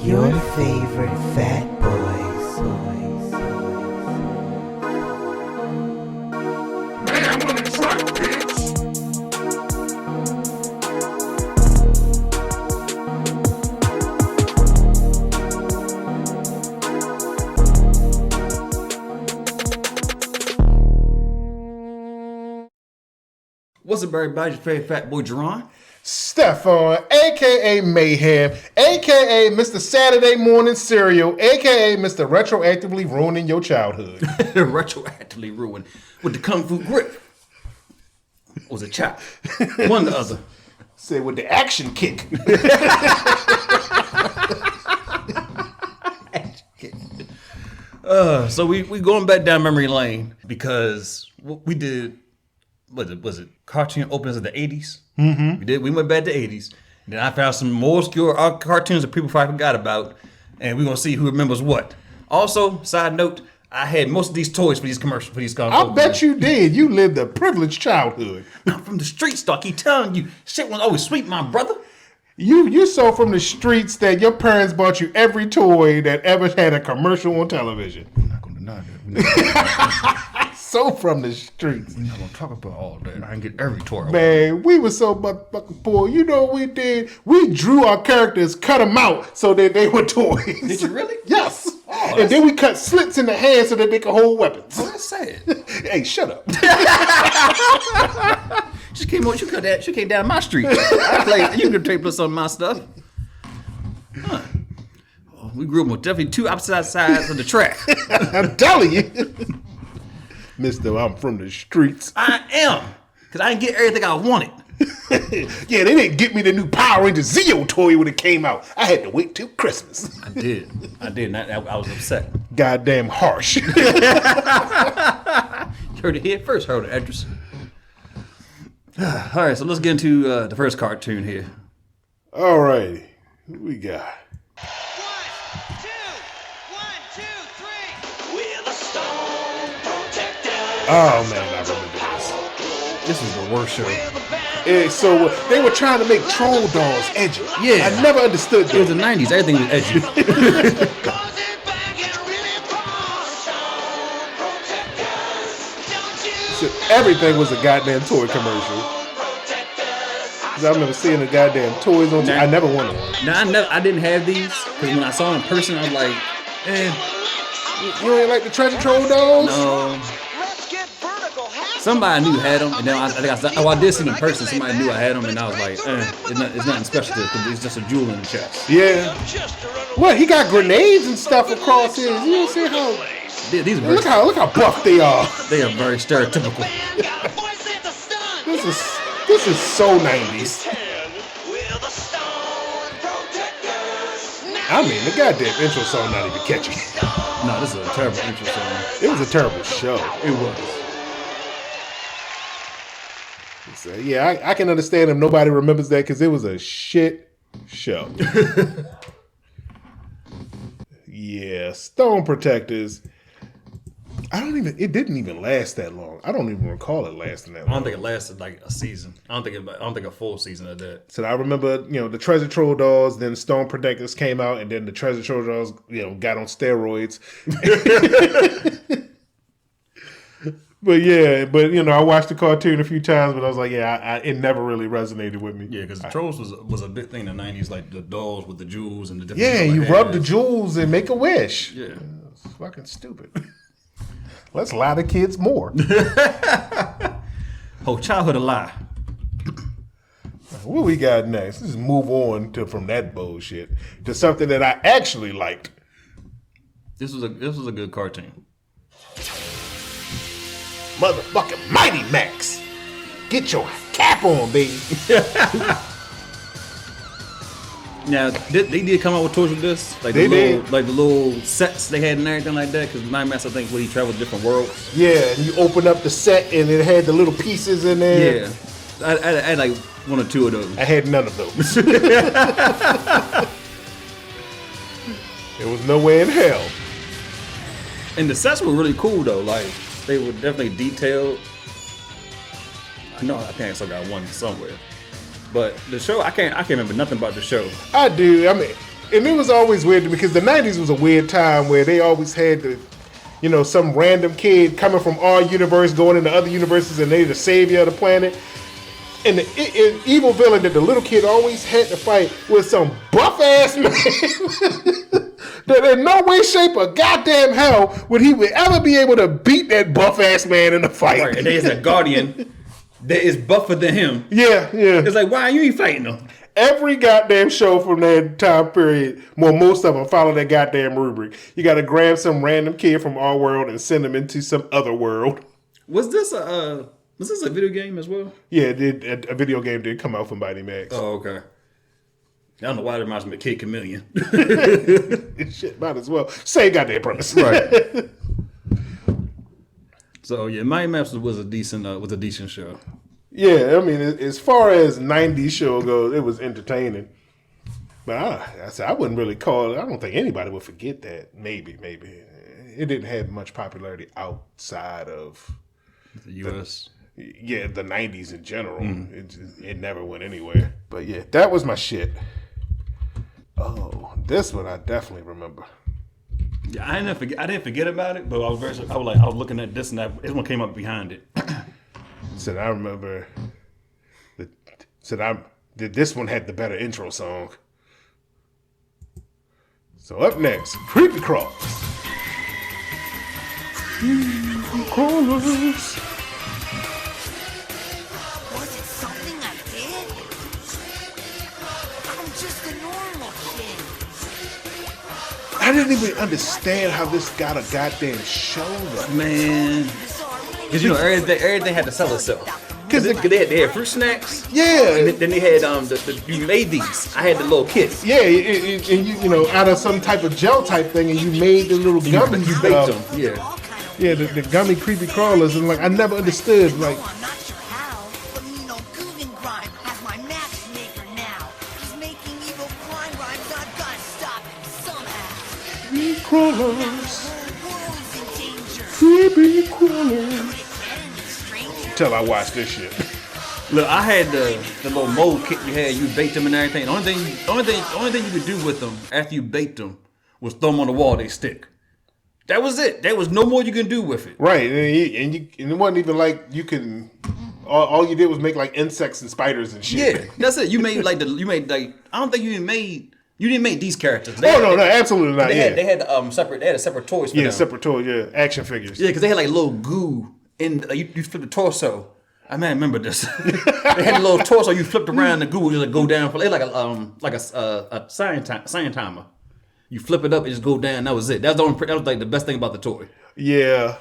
Your favorite fat boys. Man, what it's like, bitch. What's up, everybody? Your favorite fat boy, Jarron. Stefan, a.k.a. Mayhem, a.k.a. Mr. Saturday Morning Cereal, a.k.a. Mr. Retroactively Ruining Your Childhood. Retroactively ruined with the Kung Fu grip. Was a chop. One or the other. Said with the action kick. So we going back down memory lane because we did, was it cartoon openings of the 80s? Mm-hmm. We went back to the 80s. Then I found some more obscure cartoons that people probably forgot about. And we're going to see who remembers what. Also, side note, I had most of these toys for these commercials, for these cartoons. I bet you did. You lived a privileged childhood. I'm from the streets, though. I keep telling you, shit was always sweet, my brother. You saw from the streets that your parents bought you every toy that ever had a commercial on television. I'm not going to deny that. So from the streets. We're not going to talk about all that. I can get every toy. Man, we were so motherfucking poor. You know what we did? We drew our characters, cut them out so that they were toys. Did you really? Yes. Oh, and then we cut slits in the hands so that they could hold weapons. Oh, that's sad. Hey, shut up. She came on. She came down my street. I played. You could tape us on my stuff. Huh. Oh, we grew up with definitely two opposite sides of the track. I'm telling you. Mister, I'm from the streets. I am. Because I didn't get everything I wanted. Yeah, they didn't get me the new Power Rangers Zeo toy when it came out. I had to wait till Christmas. I did. And I was upset. Goddamn harsh. You heard it here first, heard the actress. All right, so let's get into the first cartoon here. All righty. Who we got? 1, 2, 3. We're the Stone Protectors. Oh, man, I remember this. This was the worst show. Yeah, so they were trying to make troll dolls edgy. Yeah. I never understood that. It was the 90s. Everything was edgy. So everything was a goddamn toy commercial. 'Cause I remember seeing the goddamn toys on. I never wanted one. Now I didn't have these because when I saw them in person, I was like, You ain't like the treasure troll dolls? no. Let's get vertical. Somebody I knew had them, and then I did see them in person. Somebody knew I had them, and I was like, it's nothing special to it because it's just a jewel in the chest. Yeah. What? He got grenades and stuff across his. You don't see how? These are very, Look how buff they are. they are very stereotypical. This is so 90s. I mean, the goddamn intro song not even catchy. No, this is a terrible intro song. It was a terrible show. It was. So, yeah, I can understand if nobody remembers that because it was a shit show. Yeah, Stone Protectors. It didn't even last that long. I don't even recall it lasting that long. I don't think it lasted like a season. I don't think a full season of that. So I remember, the Treasure Troll dolls, then Stone Protectors came out, and then the Treasure Troll dolls, got on steroids. But I watched the cartoon a few times, but I was like, it never really resonated with me. Yeah, because the trolls was a big thing in the 90s, like the dolls with the jewels and the different. Yeah, you rub the jewels and make a wish. Yeah. It's fucking stupid. Let's lie to kids more. Whole childhood a lie. What we got next? Let's move on from that bullshit to something that I actually liked. This was a good cartoon. Motherfucking Mighty Max. Get your cap on, baby. Now, they did come out with toys with this? Like They did. Like the little sets they had and everything like that? Because Mighty Max, I think, where he traveled to different worlds. Yeah, and you open up the set and it had the little pieces in there. Yeah. I had like one or two of those. I had none of those. There was no way in hell. And the sets were really cool, though. Like, they were definitely detailed. I think I still got one somewhere. But the show, I can't remember nothing about the show. I do. I mean, And it was always weird because the 90s was a weird time where they always had the, you know, some random kid coming from our universe going into other universes and they the savior of the planet. And the evil villain that the little kid always had to fight was some buff ass man that in no way, shape, or goddamn hell would he ever be able to beat that buff ass man in a fight. Right, and there's a guardian that is buffer than him. Yeah. It's like, why are you fighting him? Every goddamn show from that time period, well, most of them follow that goddamn rubric. You got to grab some random kid from our world and send him into some other world. Was this a video game as well? Yeah, a video game did come out from Mighty Max. Oh, okay. I don't know why it reminds me of Kid Chameleon. Shit, might as well. Same goddamn premise. Right. So yeah, Mighty Max was a decent show. Yeah, I mean, as far as 90s show goes, it was entertaining. But I wouldn't really call it. I don't think anybody would forget that. Maybe. It didn't have much popularity outside of The U.S. the 90s in general. It never went anywhere. But yeah, that was my shit. Oh, this one I definitely remember. Yeah, I didn't forget about it, but I was looking at this and that. This one came up behind it. Said I remember. This one had the better intro song. So up next, Creepy Crawlers. Creepy Crawlers. Was it something I did? I'm just a normal kid. I didn't even understand how this got a goddamn show though. Man. Because you know everything had to sell itself. Because they had fruit snacks. Yeah. And then they had you made these. I had the little kits. Yeah, and you know, out of some type of gel type thing, and you made the little gummy You baked them. Yeah. Yeah, the gummy creepy crawlers, and like I never understood like. I'm not sure how, but you know, Guggen Grime has my matchmaker now. He's making evil crime rhymes, I've got to stop him somehow. Creepy crawlers. The whole world's in danger. Creepy crawlers. Stranger. Till I watched this shit. Look, I had the little mold kit you had. You baked them and everything. The only thing you could do with them after you baked them was throw them on the wall. They stick. That was it. There was no more you can do with it. Right, and it wasn't even like you can. All you did was make like insects and spiders and shit. Yeah, that's it. You made like I don't think you didn't make these characters. No, absolutely not. They had separate toys for them. Yeah, separate toys. Yeah, action figures. Yeah, because they had like little goo in. You flip the torso. I remember this. They had a little torso. You flipped around the goo. You like go down for like a science timer. You flip it up, it just go down. That was it. That was like the best thing about the toy. Yeah,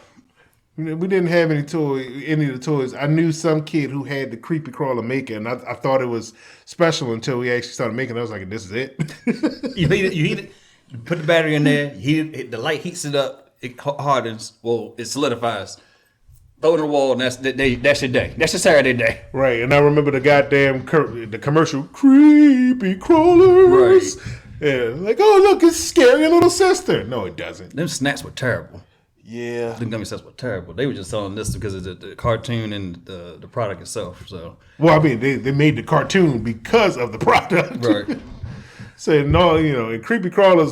we didn't have any of the toys. I knew some kid who had the creepy crawler maker, and I thought it was special until we actually started making it. I was like, this is it. You heat it, you put the battery in there, the light heats it up, it hardens, well, it solidifies. Throw it on the wall, and that's your day. That's your Saturday day. Right, and I remember the goddamn the commercial, creepy crawlers. Right. Yeah, like, oh, look, it's scary little sister. No, it doesn't. Them snacks were terrible. Yeah. Them gummy snacks were terrible. They were just selling this because of the cartoon and the product itself. So. Well, I mean, they made the cartoon because of the product. Right. So, no, you know, and creepy crawlers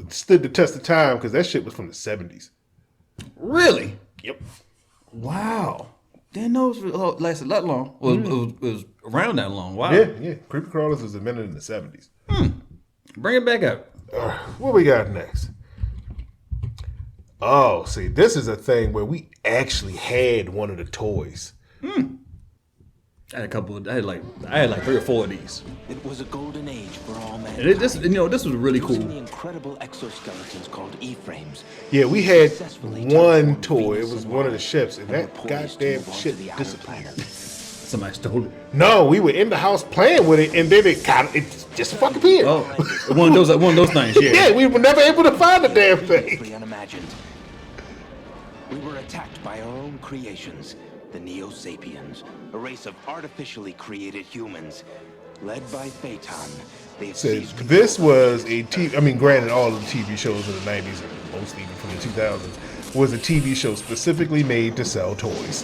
stood the test of time because that shit was from the 70s. Really? Yep. Wow. Didn't know it lasted that long. It was around that long. Wow. Yeah. Creepy crawlers was invented in the 70s. Bring it back up. What we got next? Oh, see, this is a thing where we actually had one of the toys. I had like 3 or 4 of these. It was a golden age for all men. And this was really cool. Using the incredible exoskeletons called E-frames. Yeah, we had one toy. It was one of the ships, and that goddamn shit disappeared. Somebody stole it. No, we were in the house playing with it, and then it just fucking appeared. Oh, one of those things. Yeah. Yeah, we were never able to find the damn thing. Previously unimagined. We were attacked by our own creations, the Neo-Sapiens, a race of artificially created humans. Led by Phaeton, they have Says seized this control of was a TV. I mean, granted, all of the TV shows in the 90s and most even from the 2000s was a TV show specifically made to sell toys.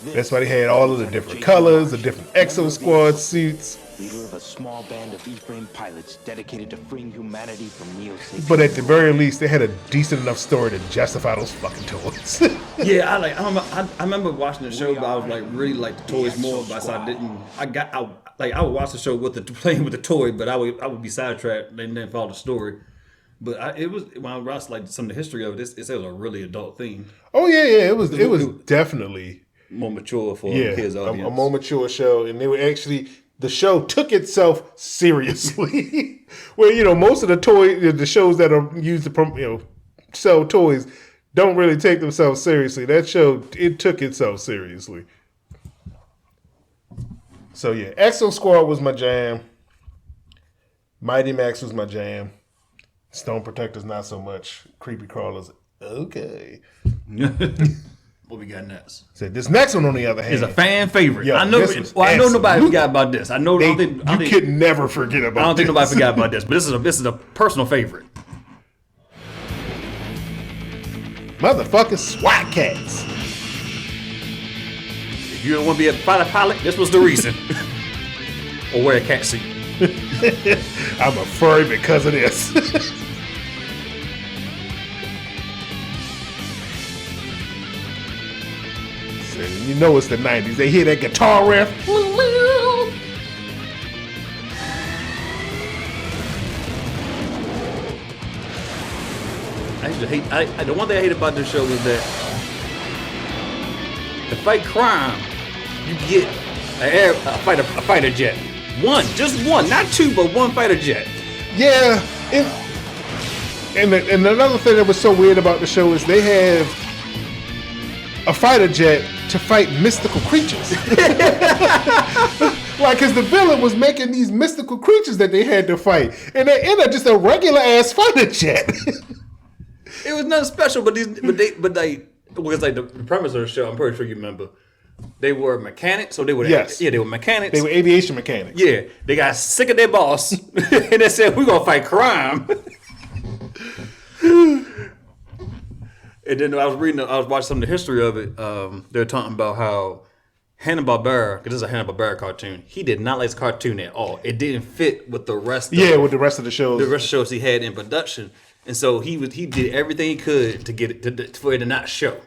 That's why they had all of the different colors, the different Exo Squad suits. Leader of a small band of E-frame pilots dedicated to freeing humanity from neo-Sapiens. But at the very least, they had a decent enough story to justify those fucking toys. Yeah, I remember watching the show, but I was like really like the toys more. But so I didn't. I would watch the show with playing with the toy, but I would be sidetracked and then follow the story. But it was when I watched like some of the history of it. It was a really adult theme. Oh yeah, it was definitely More mature for yeah, kids' audience. a more mature show, and they were actually the show took itself seriously. Where most of the shows that are used to sell toys don't really take themselves seriously. That show it took itself seriously. So yeah, Exo Squad was my jam. Mighty Max was my jam. Stone Protectors not so much. Creepy Crawlers, okay. What we got next? So this next one, on the other hand, Is a fan favorite. Yo, I know. this Well, I know nobody absolute- forgot about this. I know. I don't think, could never forget about. I don't think this. nobody forgot about this. But this is a personal favorite. Motherfucking SWAT Kats. If you don't want to be a fighter pilot, this was the reason. Or wear a cat suit. I'm a furry because of this. So, you know it's the 90s. They hear that guitar riff. I used to hate. The one thing I hate about this show was that to fight crime, you get a fighter jet. Just one, not two, but one fighter jet. Yeah. And another thing that was so weird about the show is they have a fighter jet to fight mystical creatures. Like, because the villain was making these mystical creatures that they had to fight, and they ended up just a regular ass fighter jet. It was nothing special, but they was like the premise of the show. I'm pretty sure you remember. They were mechanics, so they were they were mechanics. They were aviation mechanics. Yeah, they got sick of their boss, and they said, "We're gonna fight crime." And then I was watching some of the history of it. They were talking about how Hanna-Barbera, because this is a Hanna-Barbera cartoon, he did not like this cartoon at all. It didn't fit with the rest. With the rest of the shows. The rest of the shows he had in production, and so he did everything he could to get it for it to not show.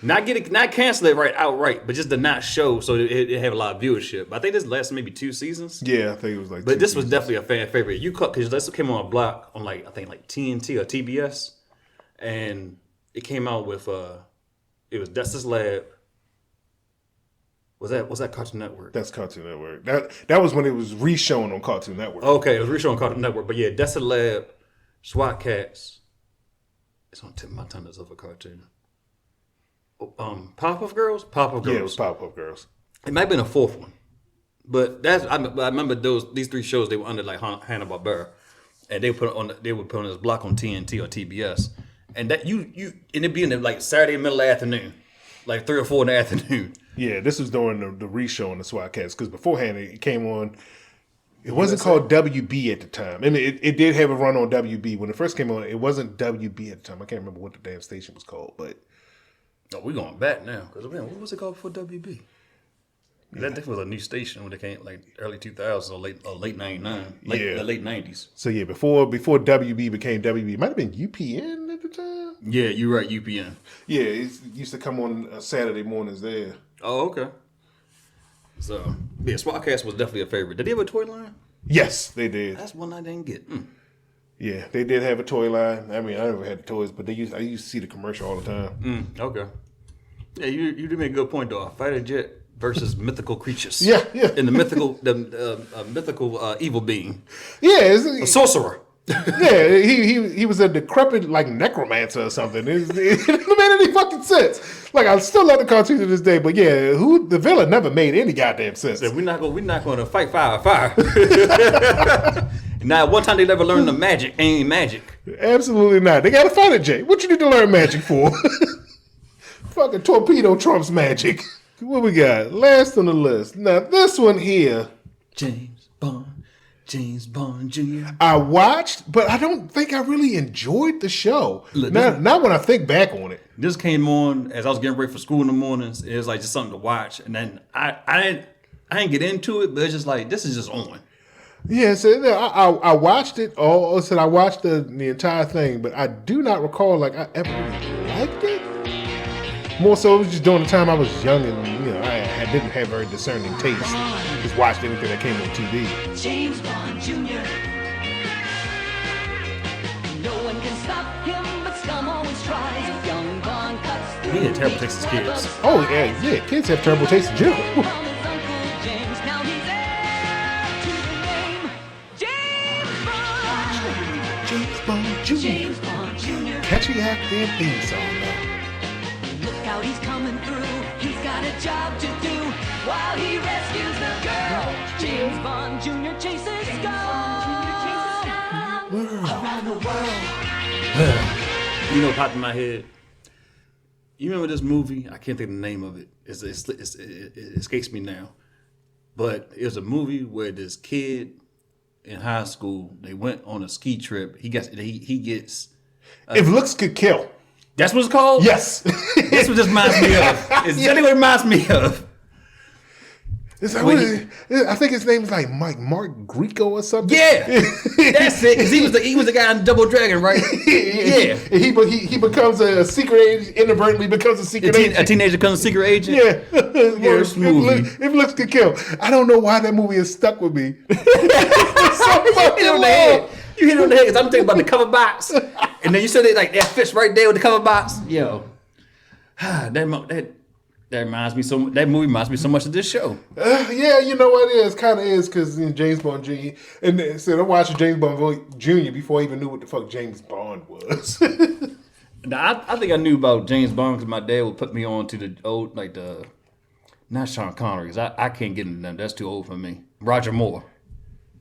Not cancel it outright, but just to not show so it have a lot of viewership. I think this lasted maybe 2 seasons. Yeah, I think it was like. But this was definitely a fan favorite. You caught because this came on a block on I think TNT or TBS, and it came out with it was Dexter's Lab. Was that Cartoon Network? That's Cartoon Network. That was when it was re-shown on Cartoon Network. Okay, it was re-shown on Cartoon Network. But yeah, Dexter's Lab, SWAT Kats. It's on tip of my tongue. That's of a cartoon. Pop-Up Girls? Pop-Up Girls. Yeah, it was Pop-Up Girls. It might have been a fourth one. But I remember these 3 shows, they were under like Hanna-Barbera. And they would put on this block on TNT or TBS. And that and it'd be in the like Saturday middle of the afternoon. Like 3 or 4 in the afternoon. Yeah, this was during the re-show on the SWAT Kats, because beforehand it came on. It wasn't called WB at the time. I mean, it did have a run on WB. When it first came on, it wasn't WB at the time. I can't remember what the damn station was called, but. Oh, we're going back now. Because what was it called before WB? That definitely was a new station when it came like early 2000s or late 99. Late 90s. So yeah, before WB became WB, it might have been UPN at the time. Yeah, you're right, UPN. Yeah, it used to come on Saturday mornings there. Oh, okay. So, yeah, SWAT Kats was definitely a favorite. Did they have a toy line? Yes, they did. That's one I didn't get. Yeah, they did have a toy line. I mean, I never had the toys, but I used to see the commercial all the time. Okay. Yeah, you did make a good point though. A fighter jet versus mythical creatures. Yeah. And the mythical evil being. Yeah, A sorcerer. Yeah, he was a decrepit like necromancer or something. It didn't make any fucking sense. Like, I still love the cartoon to this day, but yeah, the villain never made any goddamn sense. So we're not gonna fight fire. Now, one time they never learned the magic. Ain't magic. Absolutely not. They got a fighter jet. What you need to learn magic for? Fucking torpedo trumps magic. What we got? Last on the list. Now this one here. James Bond. James Bond Jr. I watched, but I don't think I really enjoyed the show. Look, Not when I think back on it. This came on as I was getting ready for school in the mornings. It was like just something to watch, and then I didn't get into it, but it's just like this is just on. Yeah, so I watched it all. So I watched the entire thing, but I do not recall like I ever really liked it. More so, it was just during the time I was young and I didn't have very discerning taste. Just watched anything that came on TV. James Bond Jr. No one can stop him, but scum always tries. Young Bond cuts through. He had terrible taste as kids. Oh yeah, kids have terrible taste in general. From his Uncle James, now he's heir to the name. James Bond. James Bond Jr. James Bond Jr. Catchy goddamn theme song though. Look out, he's coming through. He's got a job to do while he rescues the girl. James Bond Jr. chases scum around the world. You know, what popped in my head. You remember this movie? I can't think of the name of it. It escapes me now. But it was a movie where this kid in high school, they went on a ski trip. He gets. If looks could kill. That's what it's called? Yes. That's what this reminds me of. It's exactly what it reminds me of. It's like, I think his name's like Mark Grieco or something. Yeah, that's it. Because he was the guy in Double Dragon, right? Yeah. And he becomes a secret agent, inadvertently becomes a secret agent. A teenager becomes a secret agent? Yeah. Worst movie. If looks could kill. I don't know why that movie is stuck with me. You hit it on the head. You hit it on the head because I'm thinking about the cover box. And then you said it like that fits right there with the cover box. Yo. That reminds me so. That movie reminds me so much of this show. Yeah, you know what it is, kind of is, because James Bond Jr. And then, so I'm watching James Bond Jr. before I even knew what the fuck James Bond was. Now, I think I knew about James Bond because my dad would put me on to the old, like the, not Sean Connery, because I can't get into them. That's too old for me. Roger Moore.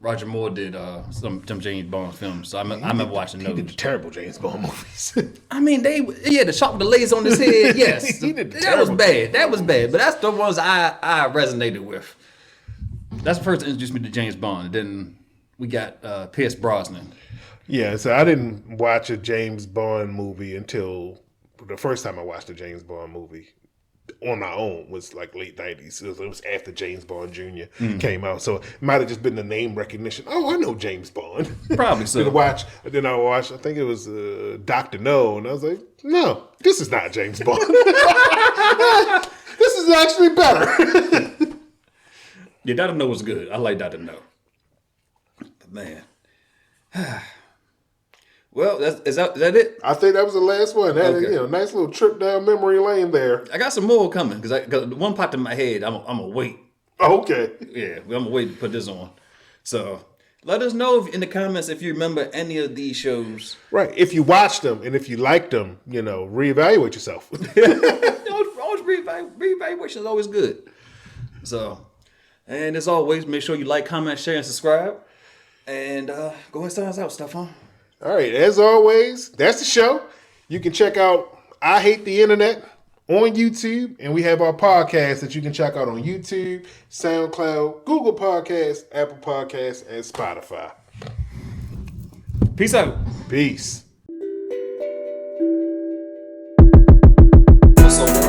Roger Moore did some James Bond films, so I remember watching those. He did the terrible James Bond movies. I mean, the shot with the laser on his head, yes. He did the that was terrible bad. That was bad. But that's the ones I resonated with. That's the first that introduced me to James Bond. And then we got Pierce Brosnan. Yeah, so I didn't watch a James Bond movie until the first time I watched a James Bond movie on my own was like late 90s. It was after James Bond Jr. came out. So it might have just been the name recognition. Oh, I know James Bond. Probably so. Then I watched, I think it was Dr. No, and I was like, no, this is not James Bond. This is actually better. Yeah, Dr. No was good. I like Dr. No. But man. Well, is that it? I think that was the last one. That, Okay. Nice little trip down memory lane there. I got some more coming because one popped in my head. I'm gonna wait. Oh, okay. Yeah, I'm gonna wait to put this on. So let us know in the comments if you remember any of these shows. Right. If you watched them and if you liked them, reevaluate yourself. Always reevaluation is always good. So, and as always, make sure you like, comment, share, and subscribe. And go ahead and start us out, Stefan. All right, as always, that's the show. You can check out I Hate the Internet on YouTube, and we have our podcast that you can check out on YouTube, SoundCloud, Google Podcasts, Apple Podcasts, and Spotify. Peace out. Peace. So